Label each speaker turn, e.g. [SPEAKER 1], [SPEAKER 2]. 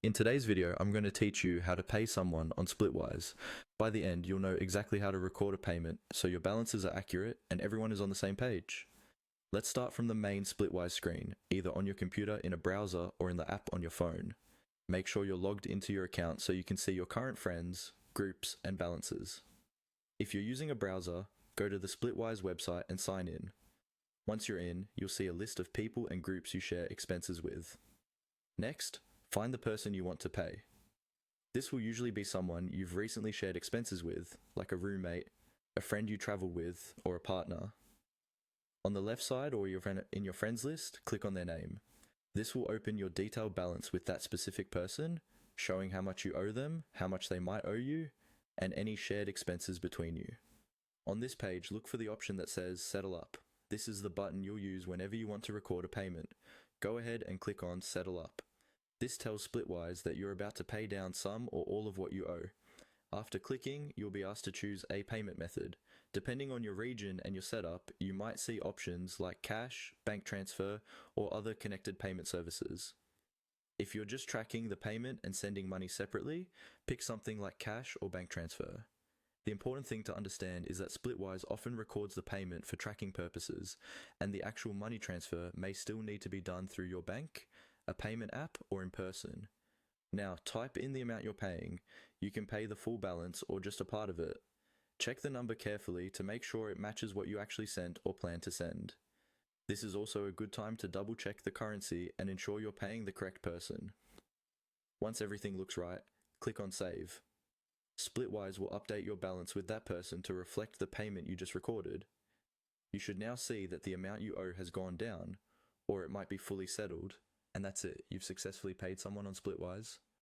[SPEAKER 1] In today's video, I'm going to teach you how to pay someone on Splitwise. By the end, you'll know exactly how to record a payment so your balances are accurate and everyone is on the same page. Let's start from the main Splitwise screen, either on your computer in a browser or in the app on your phone. Make sure you're logged into your account so you can see your current friends, groups, and balances. If you're using a browser, go to the Splitwise website and sign in. Once you're in, you'll see a list of people and groups you share expenses with. Next, find the person you want to pay. This will usually be someone you've recently shared expenses with, like a roommate, a friend you travel with, or a partner. On the left side or in your friends list, click on their name. This will open your detailed balance with that specific person, showing how much you owe them, how much they might owe you, and any shared expenses between you. On this page, look for the option that says Settle Up. This is the button you'll use whenever you want to record a payment. Go ahead and click on Settle Up. This tells Splitwise that you're about to pay down some or all of what you owe. After clicking, you'll be asked to choose a payment method. Depending on your region and your setup, you might see options like cash, bank transfer, or other connected payment services. If you're just tracking the payment and sending money separately, pick something like cash or bank transfer. The important thing to understand is that Splitwise often records the payment for tracking purposes, and the actual money transfer may still need to be done through your bank, a payment app, or in person. Now, type in the amount you're paying. You can pay the full balance or just a part of it. Check the number carefully to make sure it matches what you actually sent or plan to send. This is also a good time to double check the currency and ensure you're paying the correct person. Once everything looks right, click on Save. Splitwise will update your balance with that person to reflect the payment you just recorded. You should now see that the amount you owe has gone down, or it might be fully settled, and that's it. You've successfully paid someone on Splitwise.